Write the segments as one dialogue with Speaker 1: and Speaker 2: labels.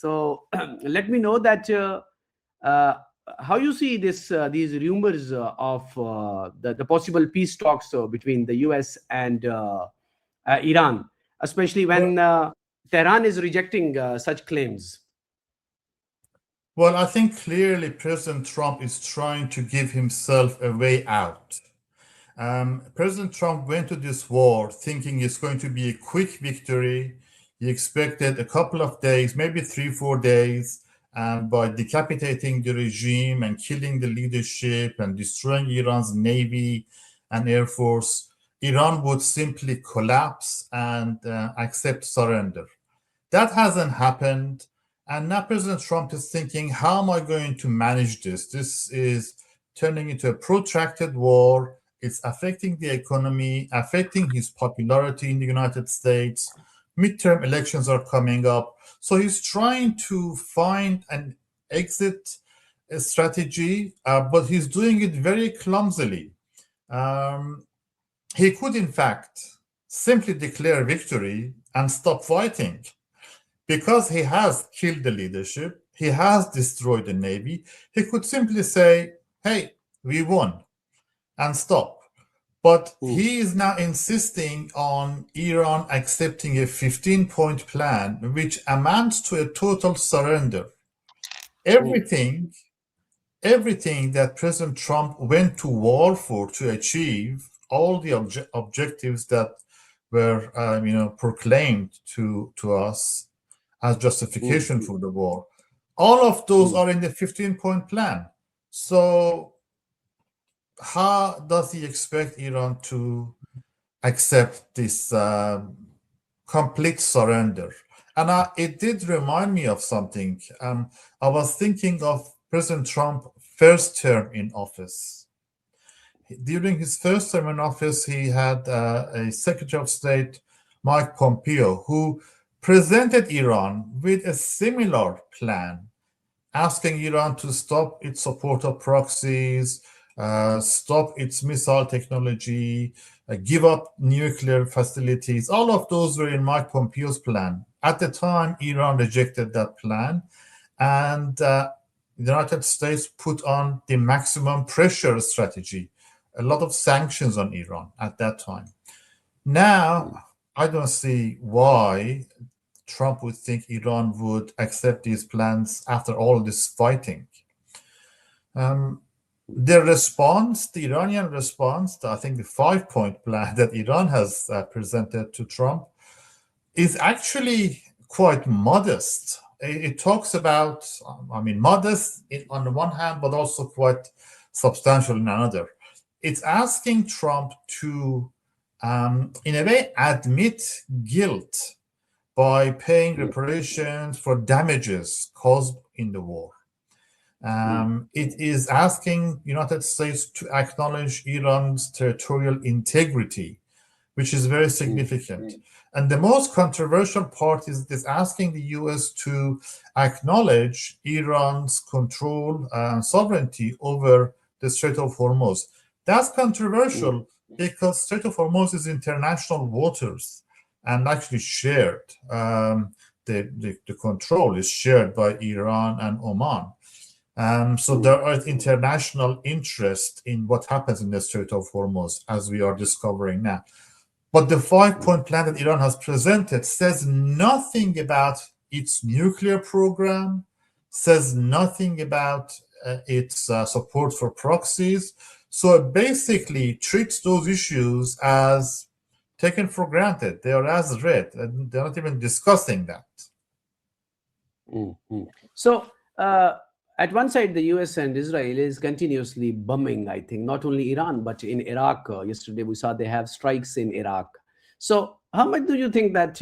Speaker 1: So let me know that uh, how you see this these rumors of the possible peace talks between the US and Iran, especially
Speaker 2: Well,
Speaker 1: when Tehran is rejecting such claims.
Speaker 2: well, I think clearly President Trump is trying to give himself a way out. President Trump went to this war thinking it's going to be a quick victory. He expected a couple of days, maybe 3, 4 days, and by decapitating the regime and killing the leadership and destroying Iran's navy and air force, Iran would simply collapse and accept surrender. That hasn't happened. And now President Trump is thinking, how am I going to manage this? This is turning into a protracted war. It's affecting the economy, affecting his popularity in the United States. Midterm elections are coming up. So he's trying to find an exit strategy, but he's doing it very clumsily. Um, he could, in fact, simply declare victory and stop fighting because he has killed the leadership, he has destroyed the navy. He could simply say, hey, we won, and stop. But
Speaker 1: Mm,
Speaker 2: he is now insisting on Iran accepting a 15-point plan, which amounts to a total surrender.
Speaker 1: mm,
Speaker 2: Everything, everything that President Trump went to war for to achieve, all the objectives that were, proclaimed to us as
Speaker 1: mm,
Speaker 2: justification for the war. All of those
Speaker 1: mm,
Speaker 2: are in the 15-point plan. So, how does he expect Iran to accept this complete surrender? And it did remind me of something. I was thinking of President Trump's first term in office. During his first term in office, he had a Secretary of State, Mike Pompeo, who presented Iran with a similar plan, asking Iran to stop its support of proxies, stop its missile technology, give up nuclear facilities. All of those were in Mike Pompeo's plan. At the time, Iran rejected that plan, and the United States put on the maximum pressure strategy, a lot of sanctions on Iran at that time. Now, I don't see why Trump would think Iran would accept these plans after all this fighting. Um, the response, the Iranian response, I think the 5-point plan that Iran has presented to Trump is actually quite modest. It talks about, modest on the one hand, but also quite substantial in another. It's asking Trump to, in a way, admit guilt by paying
Speaker 1: mm,
Speaker 2: reparations for damages caused in the war.
Speaker 1: mm,
Speaker 2: It is asking United States to acknowledge Iran's territorial integrity, which is very
Speaker 1: mm,
Speaker 2: significant. And the most controversial part is asking the US to acknowledge Iran's control and sovereignty over the Strait of Hormuz. That's
Speaker 1: mm,
Speaker 2: controversial because Strait of Hormuz is international waters and actually shared. The control is shared by Iran and Oman. So
Speaker 1: mm.
Speaker 2: there is international interest in what happens in the Strait of Hormuz, as we are discovering now. But the 5-point plan that Iran has presented says nothing about its nuclear program, says nothing about its support for proxies. So it basically treats those issues as taken for granted. They are as read, and they're not even discussing that.
Speaker 1: Mm, mm. So, at one side, the US and Israel is continuously bombing, I think, not only Iran, but in Iraq. Yesterday, we saw they have strikes in Iraq. So, how much do you think that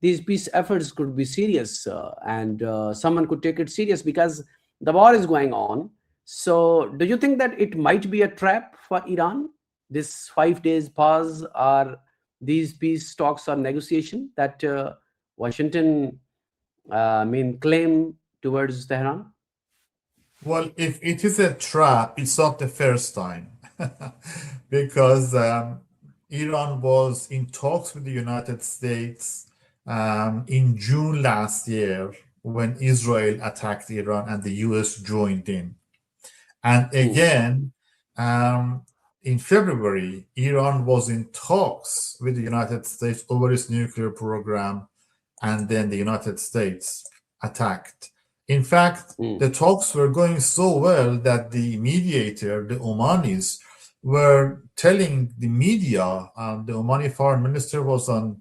Speaker 1: these peace efforts could be serious and someone could take it serious because the war is going on? So, do you think that it might be a trap for Iran, this 5 days pause or these peace talks or negotiation that Washington claim towards Tehran?
Speaker 2: Well, if it is a trap, it's not the first time because Iran was in talks with the United States in June last year. when Israel attacked Iran and the US joined in. And again, in February, Iran was in talks with the United States over its nuclear program, and then the United States attacked. In fact, the talks were going so well that the mediator, the Omanis, were telling the media, the Omani foreign minister was on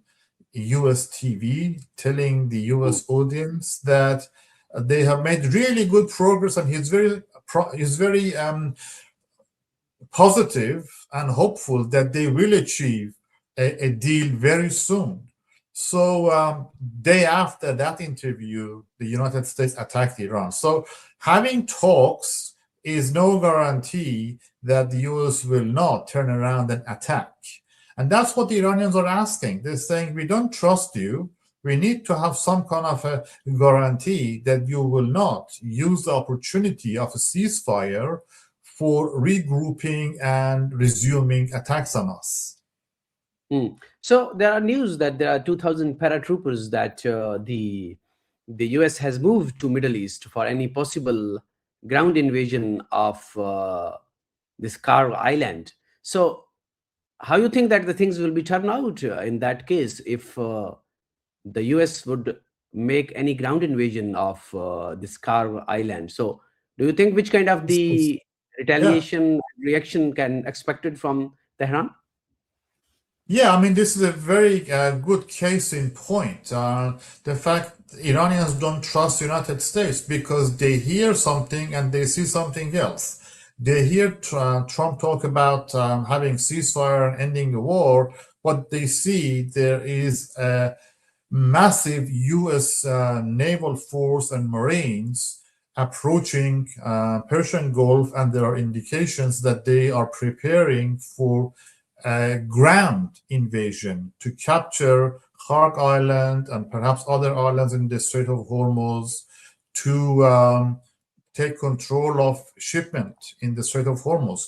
Speaker 2: US TV telling the US audience that they have made really good progress, and he's very positive and hopeful that they will achieve a deal very soon. So day after that interview, the United States attacked Iran. So having talks is no guarantee that the US will not turn around and attack. And that's what the Iranians are asking. They're saying, we don't trust you. We need to have some kind of a guarantee that you will not use the opportunity of a ceasefire for regrouping and resuming attacks on us.
Speaker 1: So there are news that there are 2,000 paratroopers that the US has moved to Middle East for any possible ground invasion of this Kharg island. So how you think that the things will be turned out in that case if the US would make any ground invasion of this Kharg island? So do you think which kind of the retaliation reaction can expected from Tehran?
Speaker 2: Yeah, I mean, this is a very good case in point. The fact Iranians don't trust the United States because they hear something and they see something else. They hear Trump talk about having ceasefire and ending the war, but they see there is a massive US naval force and Marines approaching Persian Gulf, and there are indications that they are preparing for a ground invasion to capture Kharg Island and perhaps other islands in the Strait of Hormuz, to take control of shipment in the Strait of Hormuz.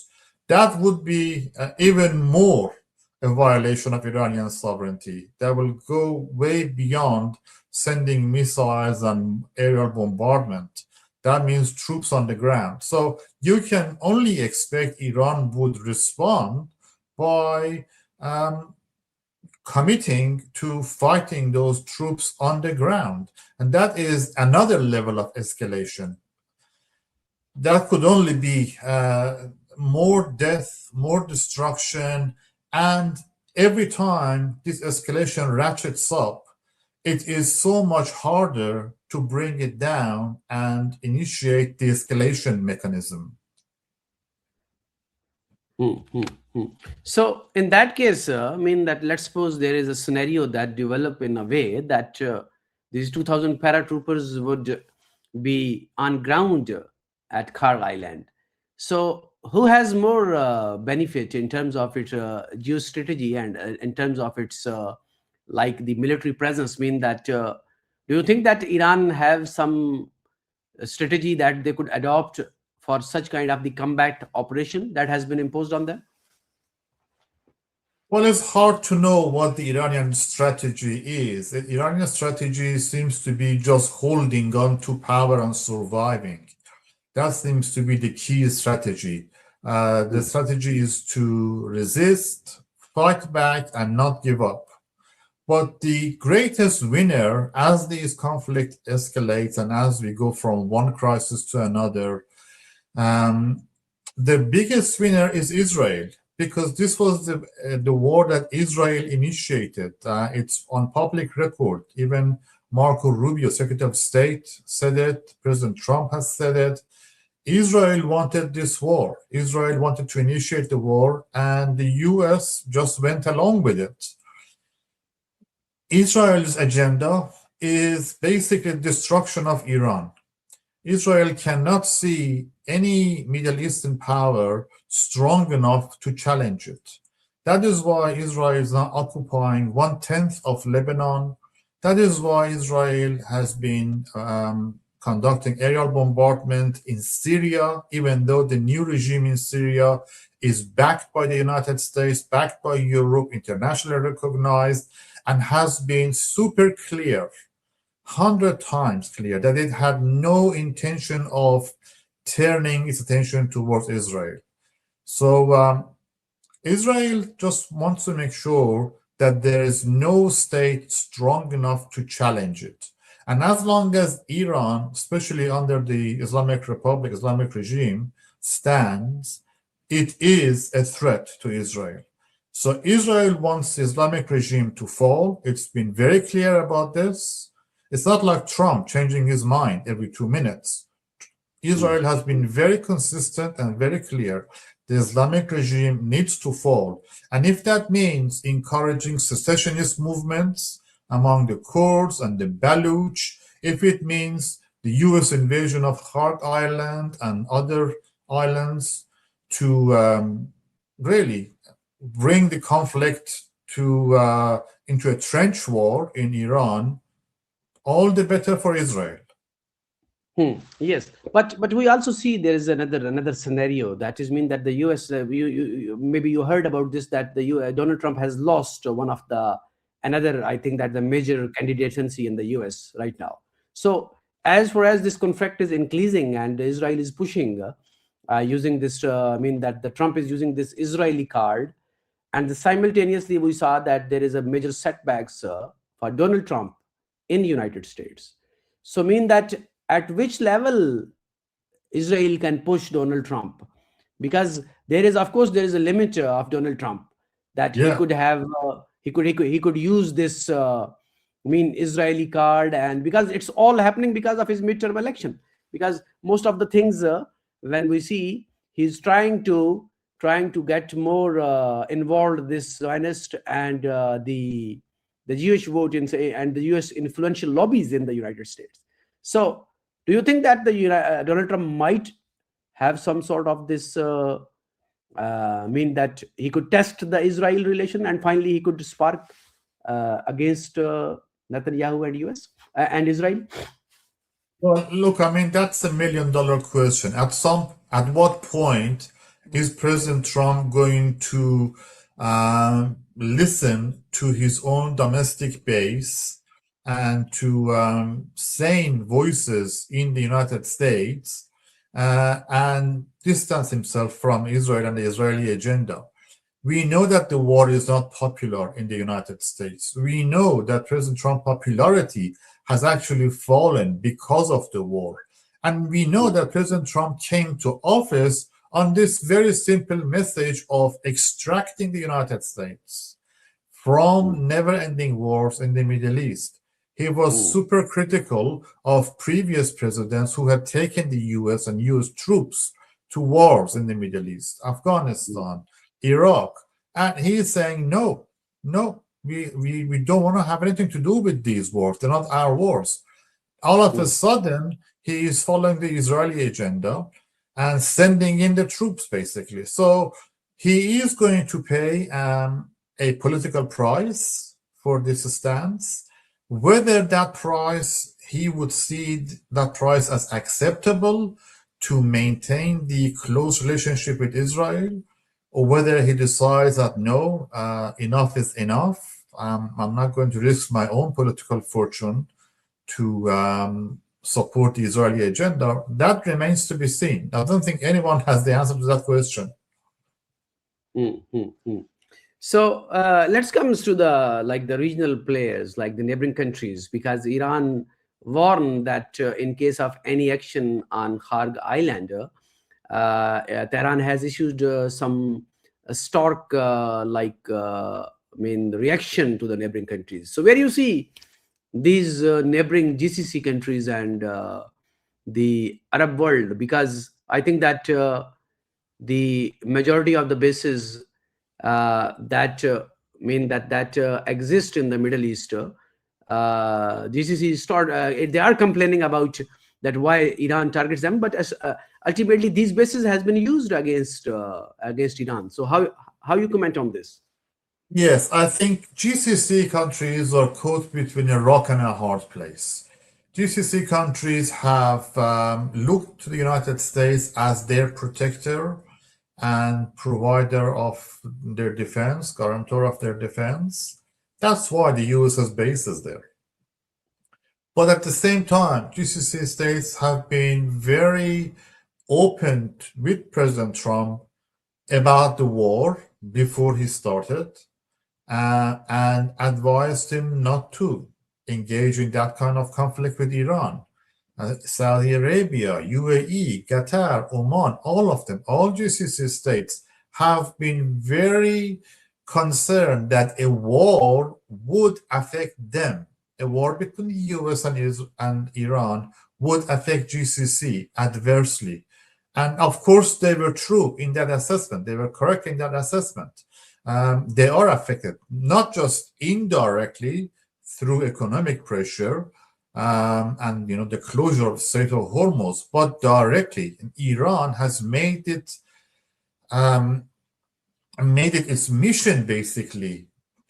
Speaker 2: That would be even more a violation of Iranian sovereignty. That will go way beyond sending missiles and aerial bombardment. That means troops on the ground. So you can only expect Iran would respond by committing to fighting those troops on the ground. And that is another level of escalation. That could only be more death, more destruction, and every time this escalation ratchets up, it is so much harder to bring it down and initiate the escalation mechanism.
Speaker 1: So in that case, I mean that let's suppose there is a scenario that develop in a way that these 2,000 paratroopers would be on ground at Kharg Island. So who has more benefit in terms of its geostrategy and in terms of its like the military presence? Mean that do you think that Iran have some strategy that they could adopt for such kind of the combat operation that has been imposed on them?
Speaker 2: Well, it's hard to know what the Iranian strategy is. The Iranian strategy seems to be just holding on to power and surviving. That seems to be the key strategy. The strategy is to resist, fight back, and not give up. But the greatest winner, as this conflict escalates and as we go from one crisis to another, the biggest winner is Israel, because this was the war that Israel initiated. It's on public record. Even Marco Rubio, Secretary of State, said it. President Trump has said it. Israel wanted this war. Israel wanted to initiate the war, and the US just went along with it. Israel's agenda is basically destruction of Iran. Israel cannot see any Middle Eastern power strong enough to challenge it. That is why Israel is now occupying 1/10 of Lebanon. That is why Israel has been conducting aerial bombardment in Syria, even though the new regime in Syria is backed by the United States, backed by Europe, internationally recognized, and has been super clear 100 times clear that it had no intention of turning its attention towards Israel. So Israel just wants to make sure that there is no state strong enough to challenge it. And as long as Iran, especially under the Islamic Republic, Islamic regime, stands, it is a threat to Israel. So Israel wants the Islamic regime to fall. It's been very clear about this. It's not like Trump changing his mind every 2 minutes. Israel has been very consistent and very clear. The Islamic regime needs to fall. And if that means encouraging secessionist movements among the Kurds and the Baluch, if it means the US invasion of Kharg Island and other islands to really bring the conflict to into a trench war in Iran, all the better for Israel.
Speaker 1: Yes, but we also see there is another scenario that is mean that the U.S. Maybe you heard about this, that Donald Trump has lost one of the another, I think, that the major candidacy in the U.S. right now. So as far as this conflict is increasing and Israel is pushing using this, that the Trump is using this Israeli card, and simultaneously we saw that there is a major setbacks for Donald Trump in the United States. So that at which level Israel can push Donald Trump, because there is, of course, there is a limit of Donald Trump that he could have, he could use this, Israeli card, and because it's all happening because of his midterm election. Because most of the things, when we see, he's trying to get more involved this Zionist and the Jewish vote and the U.S. influential lobbies in the United States. So do you think that Donald Trump might have some sort of this, that he could test the Israel relation and finally he could spark against Netanyahu and US and Israel?
Speaker 2: Well, look, that's $1 million question. At what point is President Trump going to listen to his own domestic base and to sane voices in the United States and distance himself from Israel and the Israeli agenda? We know that the war is not popular in the United States. We know that President Trump's popularity has actually fallen because of the war. And we know that President Trump came to office on this very simple message of extracting the United States from never-ending wars in the Middle East. He was super critical of previous presidents who had taken the US and US troops to wars in the Middle East, Afghanistan, Iraq. And he is saying, no, we don't want to have anything to do with these wars. They're not our wars. All of a sudden, he is following the Israeli agenda and sending in the troops, basically. So he is going to pay a political price for this stance. Whether that price, he would see that price as acceptable to maintain the close relationship with Israel, or whether he decides that no, enough is enough. I'm not going to risk my own political fortune to support the Israeli agenda. That remains to be seen. I don't think anyone has the answer to that question.
Speaker 1: So let's come to the regional players, like the neighboring countries, because Iran warned that in case of any action on Kharg Island, Tehran has issued some stark reaction to the neighboring countries. So where you see these neighboring GCC countries and the Arab world, because I think that the majority of the bases that exist in the Middle East, GCC they are complaining about that why Iran targets them, but ultimately these bases has been used against Iran. So how you comment on this?
Speaker 2: Yes, I think GCC countries are caught between a rock and a hard place. GCC countries have looked to the United States as their protector and provider of their defense, guarantor of their defense. That's why the US has bases there. But at the same time, GCC states have been very open with President Trump about the war before he started, and advised him not to engage in that kind of conflict with Iran. Saudi Arabia, UAE, Qatar, Oman, all of them, all GCC states have been very concerned that a war would affect them. A war between the US and Iran would affect GCC adversely. And of course, they were true in that assessment. They were correct in that assessment. They are affected, not just indirectly through economic pressure, and the closure of the Strait of Hormuz, but directly. Iran has made it its mission basically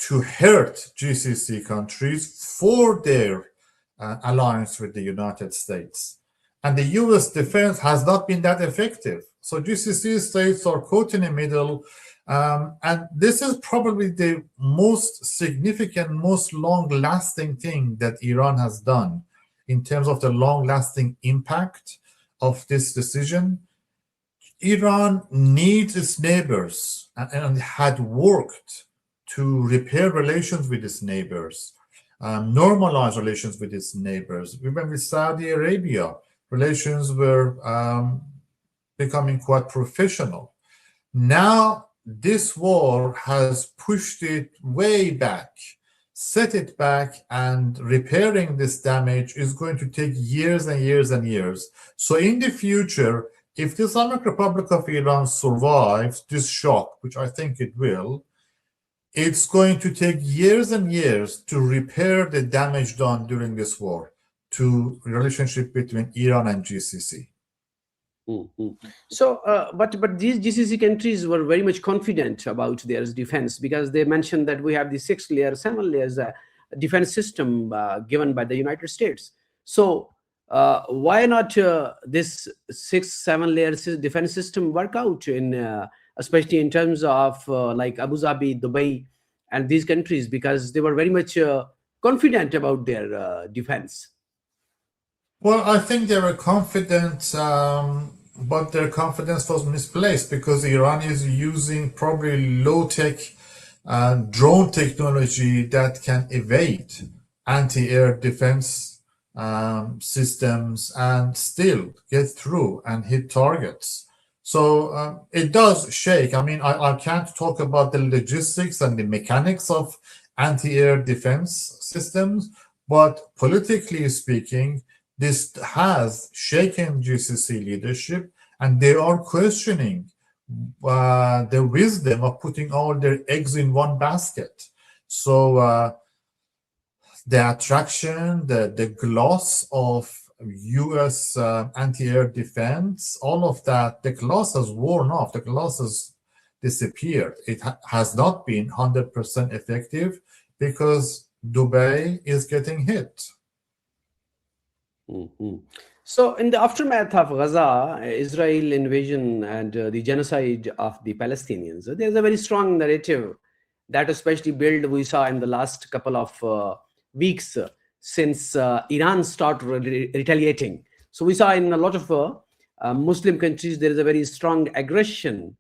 Speaker 2: to hurt GCC countries for their alliance with the United States. And the US defense has not been that effective. So GCC states are caught in the middle. And this is probably the most significant, most long-lasting thing that Iran has done in terms of the long-lasting impact of this decision. Iran needs its neighbors and had worked to repair relations with its neighbors, normalize relations with its neighbors. Even with Saudi Arabia, relations were becoming quite professional. Now, this war has pushed it way back, set it back, and repairing this damage is going to take years and years and years. So in the future, if the Islamic Republic of Iran survives this shock, which I think it will, it's going to take years and years to repair the damage done during this war to the relationship between Iran and GCC.
Speaker 1: So, but these GCC countries were very much confident about their defense, because they mentioned that we have the 6 layers, 7 layers defense system given by the United States. So, why not this 6-7 layers defense system work out in, especially in terms of like Abu Dhabi, Dubai, and these countries, because they were very much confident about their defense.
Speaker 2: Well, I think they were confident, but their confidence was misplaced because Iran is using probably low-tech drone technology that can evade anti-air defense systems and still get through and hit targets. So it does shake. I mean, I can't talk about the logistics and the mechanics of anti-air defense systems, but politically speaking, this has shaken GCC leadership, and they are questioning the wisdom of putting all their eggs in one basket. So the attraction, the gloss of US anti-air defense, all of that, the gloss has worn off, the gloss has disappeared. It has not been 100% effective because Dubai is getting hit.
Speaker 1: So, in the aftermath of Gaza, Israel invasion and the genocide of the Palestinians, there's a very strong narrative that especially built we saw in the last couple of weeks since Iran started retaliating. So we saw in a lot of Muslim countries there is a very strong aggression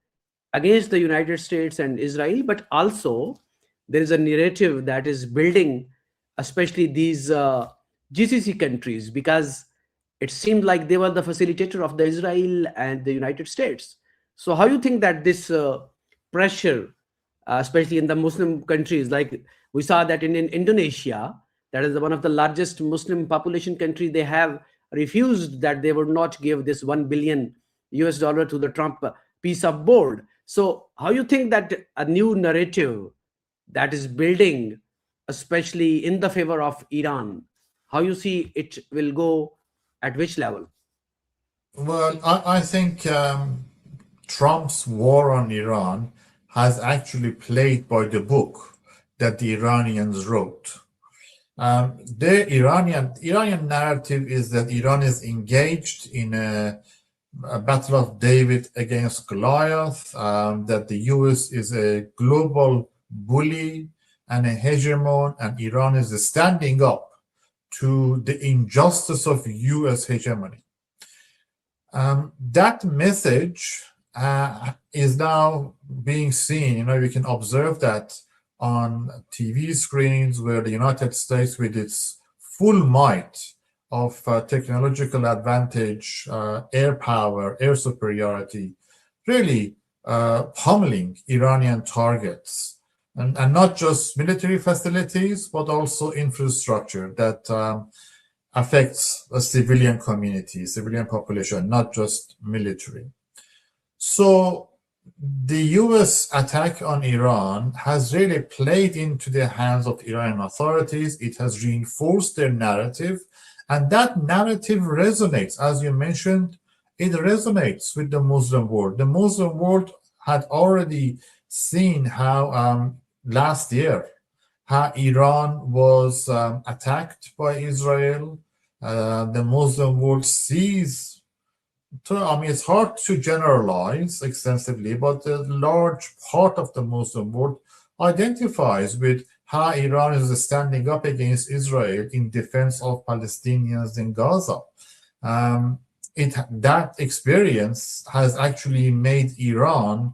Speaker 1: against the United States and Israel, but also there is a narrative that is building, especially these GCC countries, because it seemed like they were the facilitator of the Israel and the United States. So how do you think that this pressure, especially in the Muslim countries, like we saw that in Indonesia, that is one of the largest Muslim population country, they have refused that they would not give this $1 billion to the Trump peace of board. So how you think that a new narrative that is building, especially in the favor of Iran, how you see it will go, at which level?
Speaker 2: Well, I think Trump's war on Iran has actually played by the book that the Iranians wrote. The Iranian narrative is that Iran is engaged in a battle of David against Goliath, that the US is a global bully and a hegemon, and Iran is standing up to the injustice of US hegemony. That message is now being seen. You can observe that on TV screens where the United States, with its full might of technological advantage, air power, air superiority, really pummeling Iranian targets. And not just military facilities, but also infrastructure that affects a civilian community, civilian population, not just military. So the US attack on Iran has really played into the hands of Iranian authorities. It has reinforced their narrative, and that narrative resonates. As you mentioned, it resonates with the Muslim world. The Muslim world had already seen how last year, how Iran was attacked by Israel. The Muslim world sees, it's hard to generalize extensively, but a large part of the Muslim world identifies with how Iran is standing up against Israel in defense of Palestinians in Gaza. That experience has actually made Iran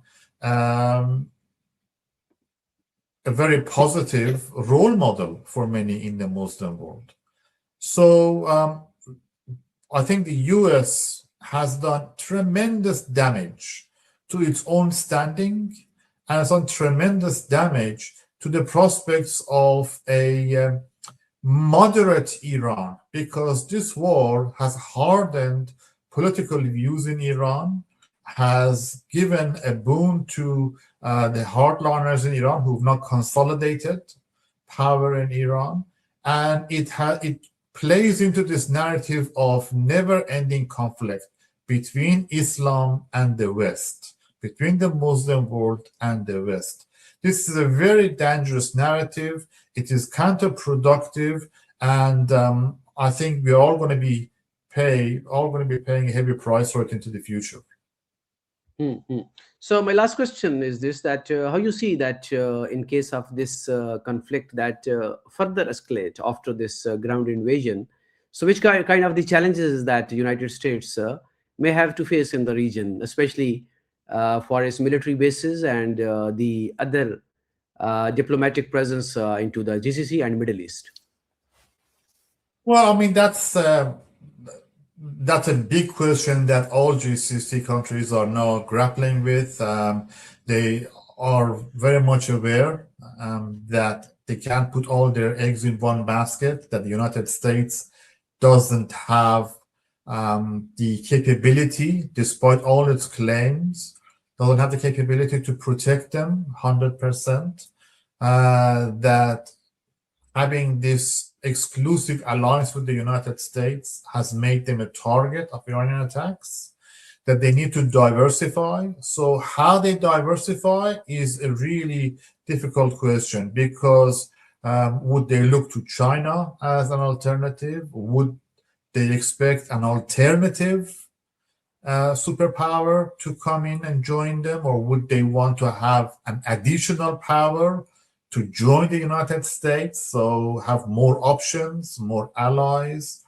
Speaker 2: a very positive role model for many in the Muslim world. So I think the US has done tremendous damage to its own standing and has done tremendous damage to the prospects of a moderate Iran, because this war has hardened political views in Iran, has given a boon to the hardliners in Iran who've not consolidated power in Iran, and it plays into this narrative of never-ending conflict between Islam and the West, between the Muslim world and the West. This is a very dangerous narrative. It is counterproductive, and I think we're all going to be paying a heavy price for it into the future.
Speaker 1: Mm-hmm. So my last question is this: that how you see that in case of this conflict that further escalate after this ground invasion, so which kind of the challenges that the United States may have to face in the region, especially for its military bases and the other diplomatic presence into the GCC and Middle East?
Speaker 2: Well, that's a big question that all GCC countries are now grappling with. They are very much aware that they can't put all their eggs in one basket, that the United States doesn't have the capability, despite all its claims, doesn't have the capability to protect them 100%, that having this exclusive alliance with the United States has made them a target of Iranian attacks, that they need to diversify. So how they diversify is a really difficult question, because would they look to China as an alternative? Would they expect an alternative superpower to come in and join them? Or would they want to have an additional power to join the United States, so have more options, more allies?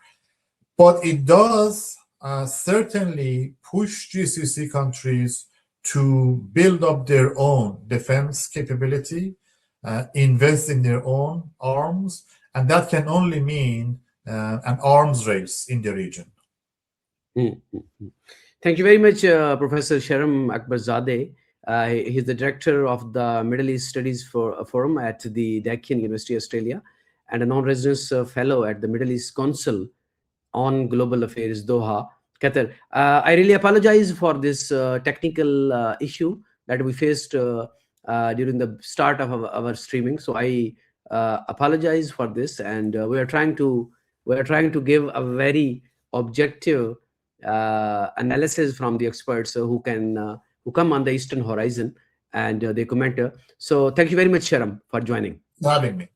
Speaker 2: But it does certainly push GCC countries to build up their own defense capability, invest in their own arms, and that can only mean an arms race in the region.
Speaker 1: Mm-hmm. Thank you very much, Professor Shahram Akbarzadeh. He's the director of the Middle East Studies Forum at the Deakin University, Australia, and a non-residence fellow at the Middle East Council on Global Affairs, Doha, Qatar. I really apologize for this technical issue that we faced during the start of our streaming. So I apologize for this, and we are trying to give a very objective analysis from the experts who come on the Eastern Horizon, and they comment. So thank you very much, Shahram, for joining.
Speaker 2: Having me.